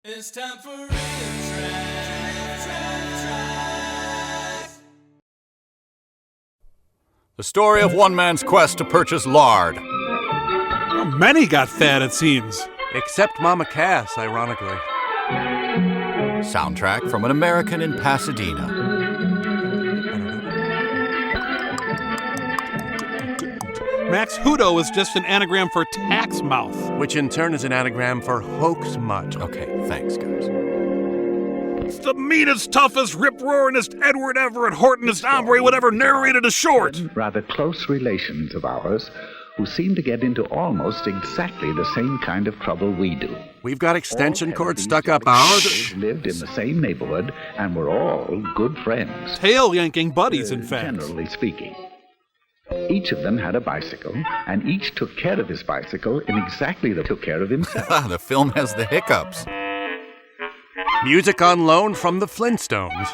It's time for RiffTrax. The story of one man's quest to purchase lard. Well, many got fat, it seems. Except Mama Cass, ironically. Soundtrack from an American in Pasadena. Max Hudo is just an anagram for tax mouth. Which in turn is an anagram for hoax mutt. Okay, thanks, guys. It's the meanest, toughest, rip-roaringest, Edward Everett Hortonest hombre whatever narrated a short. Rather close relations of ours who seem to get into almost exactly the same kind of trouble we do. We've got extension cords stuck up ours. Lived in the same neighborhood and were all good friends. Tail-yanking buddies, in fact. Generally speaking. Each of them had a bicycle, and each took care of his bicycle in exactly the took care of himself. The film has the hiccups. Music on loan from the Flintstones.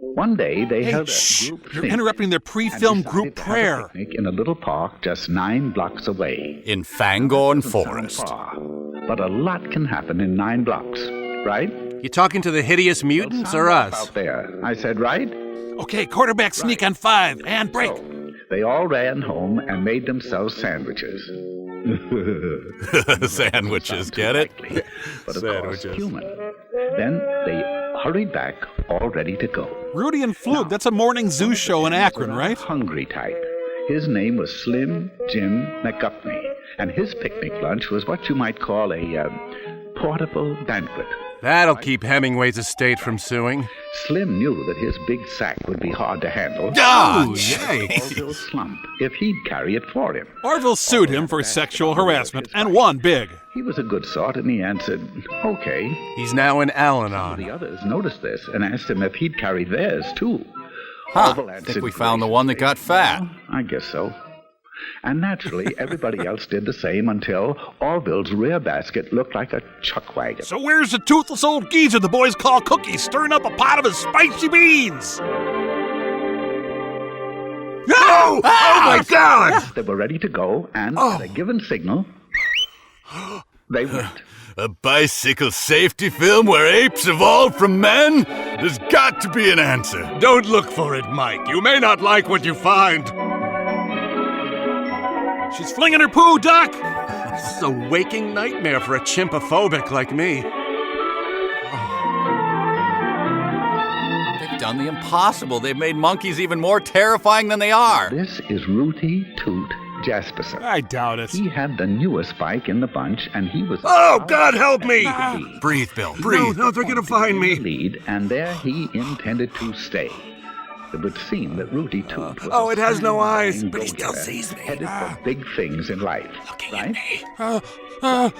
One day they held a Shh! group You're picnic interrupting their pre-film and group decided to have a prayer. picnic in a little park just 9 blocks away. In Fangorn Doesn't sound Forest. far, but a lot can happen in 9 blocks, right? You talking to the hideous mutants or us? Out there, I said, right? Okay, quarterback sneak on 5, and break. So, they all ran home and made themselves sandwiches. Sandwiches, get it? Likely, but of course human. Then they hurried back, all ready to go. Rudy and Floog, that's a morning zoo show in Akron, right? Hungry type. His name was Slim Jim McGupney, and his picnic lunch was what you might call a portable banquet. That'll keep Hemingway's estate from suing. Slim knew that his big sack would be hard to handle. Orville's slump if he'd carry it for him. Orville sued him for sexual harassment and won big. He was a good sort, and he answered, okay. He's now in The Al-Anon. others noticed this and asked him if he'd carry theirs, too. Huh, Orville I answered think we found the graciously, one that got fat. "Well, I guess so." And naturally, everybody else did the same until Orville's rear basket looked like a chuck wagon. So where's the toothless old geezer the boys call Cookie stirring up a pot of his spicy beans? No! Oh my God! They were ready to go, and at a given signal, they went. A bicycle safety film where apes evolved from men? There's got to be an answer. Don't look for it, Mike. You may not like what you find. She's flinging her poo, Doc! This is a waking nightmare for a chimpophobic like me. They've done the impossible. They've made monkeys even more terrifying than they are. This is Rooty Toot Jasperson. I doubt it. He had the newest bike in the bunch, and he was Oh, God help me! Breathe, Bill, breathe. No, they're gonna find me. lead, and there he intended to stay. It would seem that Rooty Toot was Oh, a it has no eyes, fine but he still go-getter sees me. headed for big things in life, right? Uh,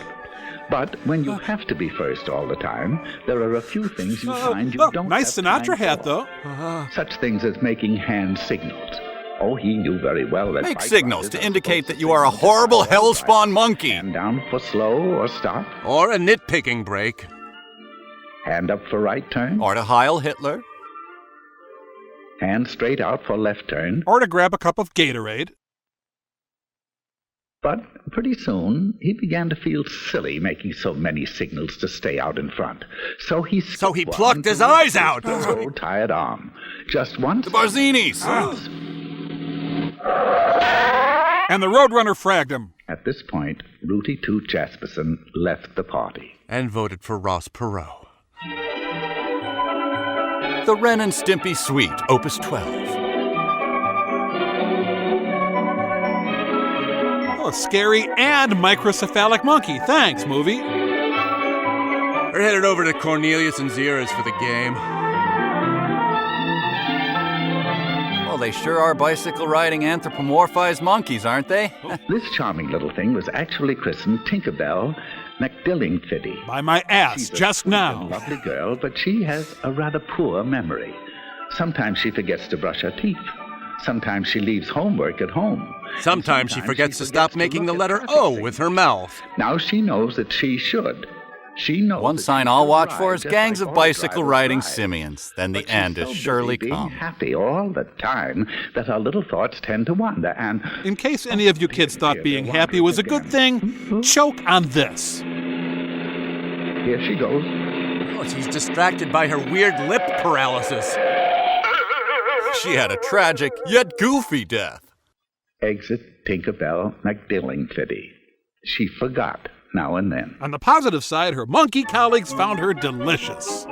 But when you have to be first all the time, there are a few things you find you don't nice have Sinatra time hat, for. though. Such things as making hand signals. Oh, he knew very well that Make bike signals riders to are indicate supposed that to you are a signal horrible all the time. hellspawn monkey. Hand down for slow or stop. Or a nitpicking break. Hand up for right turn. Or to Heil Hitler. Hand straight out for left turn. Or to grab a cup of Gatorade. But pretty soon, he began to feel silly making so many signals to stay out in front. So he skipped one plucked his to eyes lift out. his so tired arm. Just once. The Barzinis. And the Roadrunner fragged him. At this point, Rooty Toot Jasperson left the party. And voted for Ross Perot. The Ren and Stimpy Suite, Opus 12. Oh, scary and microcephalic monkey. Thanks, movie. We're headed over to Cornelius and Zira's for the game. Well, they sure are bicycle-riding anthropomorphized monkeys, aren't they? This charming little thing was actually christened Tinkerbell McDillingfiddy. By my ass, She's a just sweet now. and lovely girl, but she has a rather poor memory. Sometimes she forgets to brush her teeth. Sometimes she leaves homework at home. Sometimes she forgets to stop making the letter O with her mouth. Now she knows that she should. She knows One that sign she I'll can watch ride for is just gangs like of all bicycle drivers riding drive. simians. Then the But she's end so is busy surely being come. happy all the time that her little thoughts tend to wander. And In case any of you kids thought being happy was a good thing, choke on this. here she goes. Oh, she's distracted by her weird lip paralysis. She had a tragic yet goofy death. Exit Tinkerbell McDillingfitty. She forgot now and then. On the positive side, her monkey colleagues found her delicious.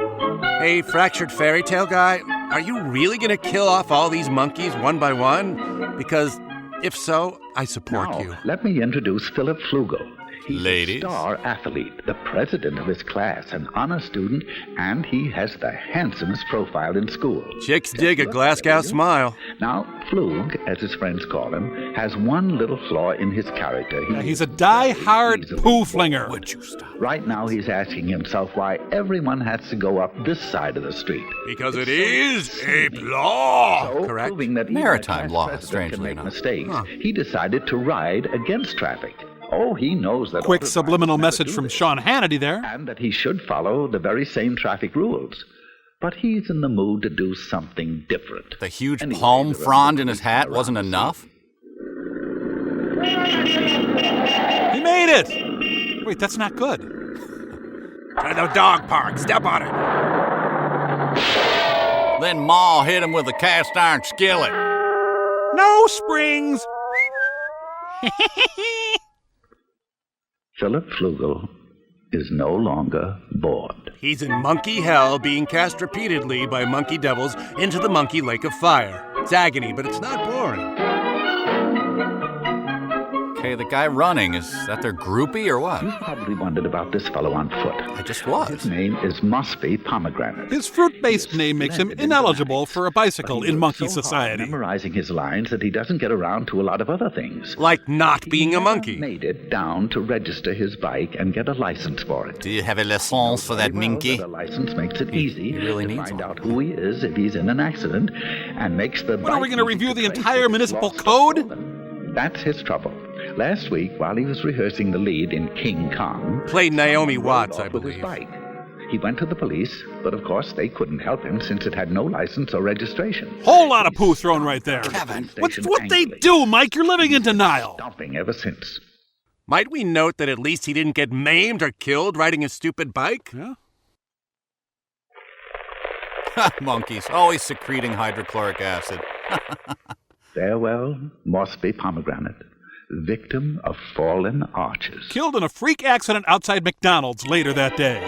Hey, fractured Fairytale guy, are you really gonna kill off all these monkeys one by one? Because if so, I support Now, you. let me introduce Philip Flugel. He's Ladies. a star athlete, the president of his class, an honor student, and he has the handsomest profile in school. Chicks dig a Glasgow smile. Now, Floog, as his friends call him, has one little flaw in his character. He's a die-hard poo flinger. Would you stop? Right now, he's asking himself why everyone has to go up this side of the street. Because it is ape law. So, Correct. proving that even Maritime a class law, president strangely can make enough. mistakes, he decided to ride against traffic. Oh, he knows that. Quick auto subliminal drivers never message do from this, Sean Hannity there. and that he should follow the very same traffic rules. But he's in the mood to do something different. The huge Anyway, palm there are frond in other his hat people wasn't around. enough? He made it! Wait, that's not good. To the dog park. Step on it. Then Ma hit him with a cast iron skillet. No springs! Philip Flugel is no longer bored. He's in monkey hell being cast repeatedly by monkey devils into the monkey lake of fire. It's agony, but it's not boring. Okay, the guy running, is that their groupie or what? You've probably wondered about this fellow on foot. I just His was. name is Mosby Pomegranate. His fruit-based name makes him ineligible for a bicycle But he in works monkey so hard society. memorizing his lines that he doesn't get around to a lot of other things. Like not being He a never monkey. made it down to register his bike and get a license for it. Do you have a license for that Very well minky? that a license makes it easy he really to needs find one. out who he is if he's in an accident, and makes the. What, are we bike gonna easy review the trace entire if it's municipal lost or code? stolen. That's his trouble. Last week, while he was rehearsing the lead in King Kong, Played Naomi someone Watts, rode I off with his believe. bike. He went to the police, but of course they couldn't help him since it had no license or registration. Whole lot of poo thrown right there. Kevin. What's what they do, Mike? You're living in denial. Stomping ever since. Might we note that at least he didn't get maimed or killed riding his stupid bike? Yeah. Monkeys, always secreting hydrochloric acid. Farewell, Mosby Pomegranate, victim of fallen arches. Killed in a freak accident outside McDonald's later that day.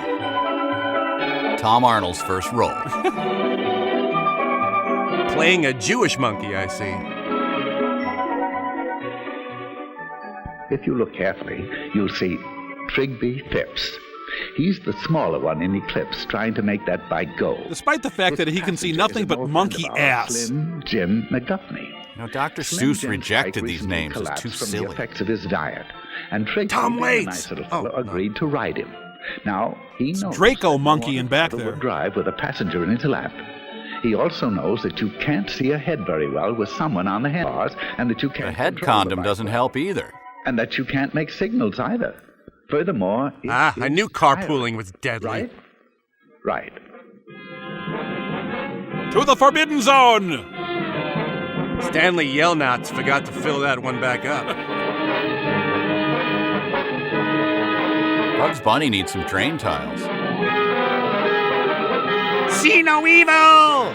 Tom Arnold's first role. Playing a Jewish monkey, I see. If you look carefully, you'll see Trigby Phipps. He's the smaller one in Eclipse, trying to make that bike go. Despite the fact that he can see nothing but monkey ass. Slim Jim McGuffney. You know, Dr. Slim Seuss Jim's rejected bike these recently names as collapsed too from the silly. effects of his diet, and Trigby, Tom being a Waits. nice little Oh, fellow, no. agreed to ride him. Now, he knows Draco that monkey no in back other there. would drive with a passenger in his lap. He also knows that you can't see ahead very well with someone on the handlebars, and that you can't The head control the condom bike doesn't well, help either. and that you can't make signals either. Furthermore, it I is knew carpooling was deadly. Right? Right. To the Forbidden Zone! Stanley Yelnats forgot to fill that one back up. Bugs Bunny needs some drain tiles. See no evil!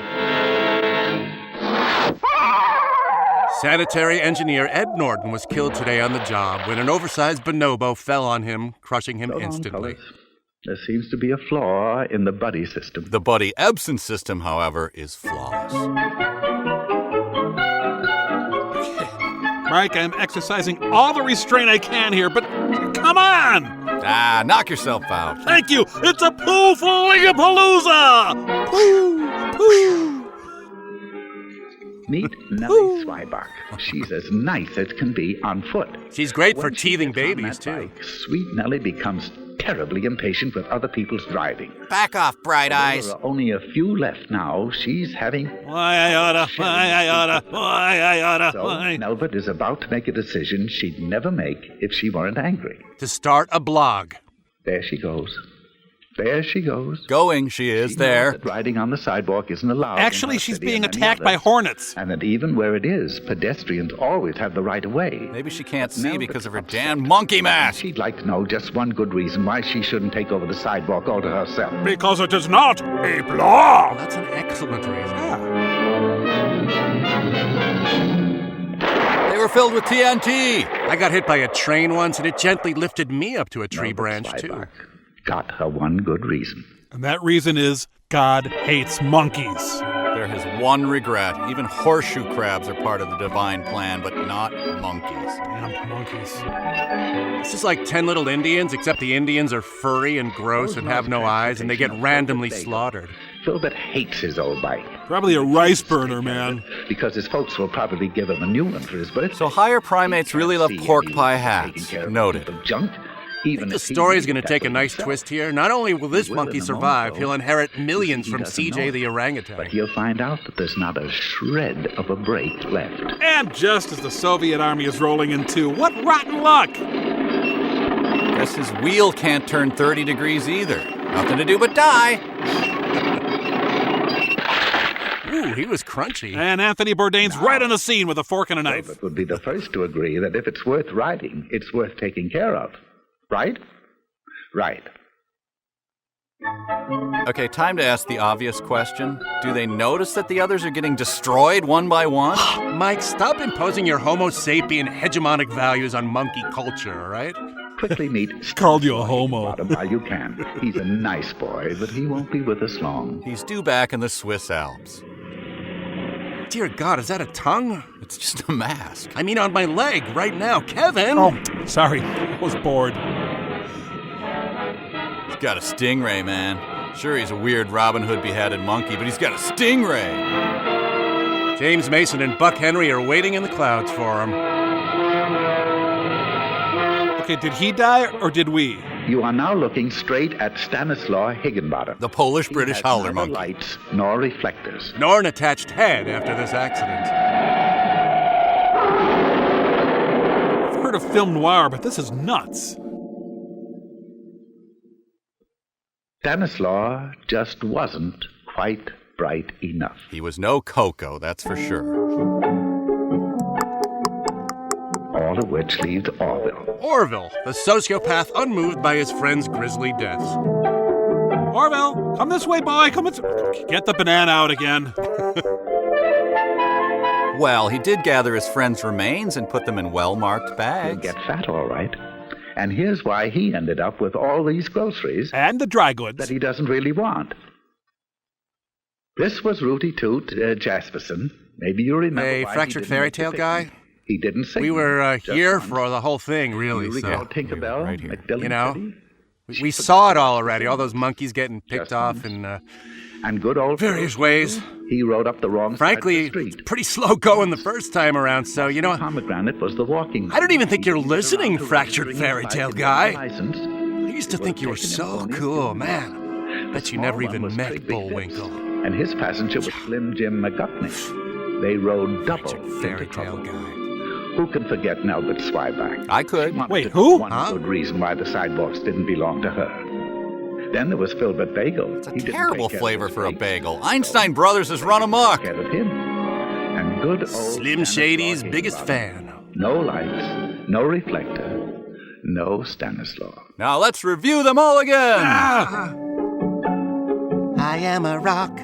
Sanitary engineer Ed Norton was killed today on the job when an oversized bonobo fell on him, crushing him So long, instantly. fellas. There seems to be a flaw in the buddy system. The Buddy Ebsen system, however, is flawless. Mike, I'm exercising all the restraint I can here, but come on! Ah, knock yourself out. Thank you! It's a poo-fling-a-palooza! Poo! Poo! Meet Nellie Zweiback. She's as nice as can be on foot. She's great for When she teething gets on babies, that too. bike, sweet Nellie becomes terribly impatient with other people's driving. Back off, Bright Eyes. There are only a few left now. She's having... Why I oughta, So why. Nelbert is about to make a decision she'd never make if she weren't angry. To start a blog. There she goes. There she goes. Going, she is She knows there. that riding on the sidewalk isn't allowed. Actually, in her she's city being and many attacked by others. hornets. And that even where it is, pedestrians always have the right of way. Maybe she can't But see now because the of her cop's damn upset. monkey mask. She'd like to know just one good reason why she shouldn't take over the sidewalk all to herself. Because it is not ape law. That's an excellent reason. They were filled with TNT. I got hit by a train once, and it gently lifted me up to a tree No, but branch, too. Slyback got her one good reason. And that reason is God hates monkeys. They're his one regret. Even horseshoe crabs are part of the divine plan, but not monkeys. Damned monkeys. This is like 10 Little Indians, except the Indians are furry and gross and have no eyes, and they get randomly slaughtered. Philbert hates his old bike Probably a rice burner, man. because his folks will probably give him a new one for his birthday. So higher primates really love pork pie Taking hats. care of Noted. people's junk, I even think the if he story's made going to that take a for nice himself. twist here. Not only will this He will monkey in a moment, survive, though. he'll inherit millions He from doesn't know CJ it. the orangutan. But he'll find out that there's not a shred of a break left. And just as the Soviet army is rolling in two, what rotten luck! Guess his wheel can't turn 30 degrees either. Nothing to do but die. Ooh, he was crunchy. And Anthony Bourdain's right on the scene with a fork and a knife. Philbert would be the first to agree that if it's worth riding, it's worth taking care of. Right? Right. Okay, time to ask the obvious question. Do they notice that the others are getting destroyed one by one? Mike, stop imposing your Homo sapien hegemonic values on monkey culture, all right? Quickly meet Called you a homo. Bottom while you can. He's a nice boy, but he won't be with us long. He's due back in the Swiss Alps. Dear God, is that a tongue? It's just a mask. I mean, on my leg right now. Kevin! Oh, sorry. I was bored. He's got a stingray, man. Sure, he's a weird Robin Hood beheaded monkey, but he's got a stingray. James Mason and Buck Henry are waiting in the clouds for him. Okay, did he die or did we? You are now looking straight at Stanislaw Higginbottom. The Polish-British He has howler neither monkey. lights nor reflectors. Nor an attached head after this accident. I've heard of film noir, but this is nuts. Stanislaw just wasn't quite bright enough. He was no Coco, that's for sure. All of which leaves Orville. Orville, the sociopath unmoved by his friend's grisly deaths. Orville, come this way, boy. Come this. Get the banana out again. Well, he did gather his friend's remains and put them in well-marked He'll bags. get fat, all right. And here's why he ended up with all these groceries And the dry that goods. he doesn't really want. This was Rooty Toot Jasperson. Maybe you remember Hey, why fractured he didn't make the Fairytale guy? picnic. He didn't sing. We were just here once. for the whole thing, really, You so... recall Tinkerbell, right here. McDillon You know, City? We saw it all already, all those monkeys getting picked Just off once. in And good old various ways. He rode up the wrong Frankly, side of the it's street. pretty slow going the first time around, so, you know... Pomegranate was the walking. I don't even think you're He was listening, around to fractured registering his Fairytale bike guy. and getting a license. I used to think you were so cool, man. Bet you Small never one even was met Trig Big Fitz, Bullwinkle. And his passenger was Slim Jim McGuffney. They rode double Fractured into Fairytale trouble. guy. Who can forget Nelbert Swyback? I could. Wanted Wait, to who? know One Huh? good reason why the sidewalks didn't belong to her. Then there was Filbert Bagel. It's a He didn't terrible take care of flavor his for a brakes. bagel. Einstein Brothers has run amok. Care of him. And good old Slim Stanislaw Shady's biggest Higginbottom. fan. No lights, no reflector, no Stanislaw. Now let's review them all again. I am a rock.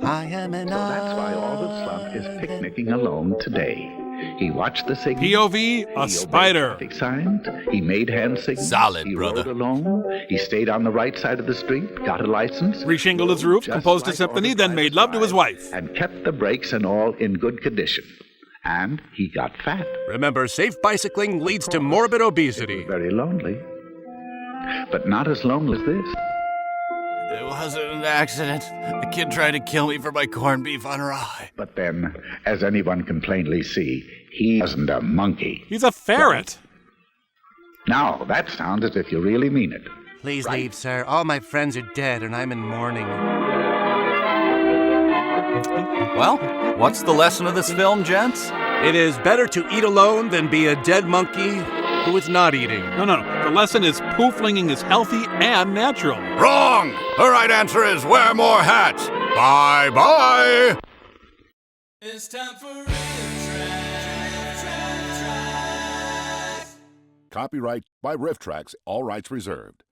I am an So that's why Orville Slump is picnicking alone today. He watched the signals. POV, He a obeyed spider. traffic signs. He made hand signals. Solid, he brother. rode alone. He stayed on the right side of the street, got a license. Reshingled his roof, just composed a like symphony, all the then made love to his drivers wife. and kept the brakes and all in good condition. And he got fat. Remember, safe bicycling leads to morbid obesity. Very lonely. But not as lonely as this. It wasn't an accident. The kid tried to kill me for my corned beef on rye. But then, as anyone can plainly see, he wasn't a monkey. He's a ferret. Now, that sounds as if you really mean it. Please leave, sir. All my friends are dead and I'm in mourning. Well, what's the lesson of this film, gents? It is better to eat alone than be a dead monkey who is not eating. No. The lesson is pooflinging is healthy and natural. Wrong! The right answer is wear more hats. Bye-bye! It's time for RiffTrax. Copyright by RiffTrax, all rights reserved.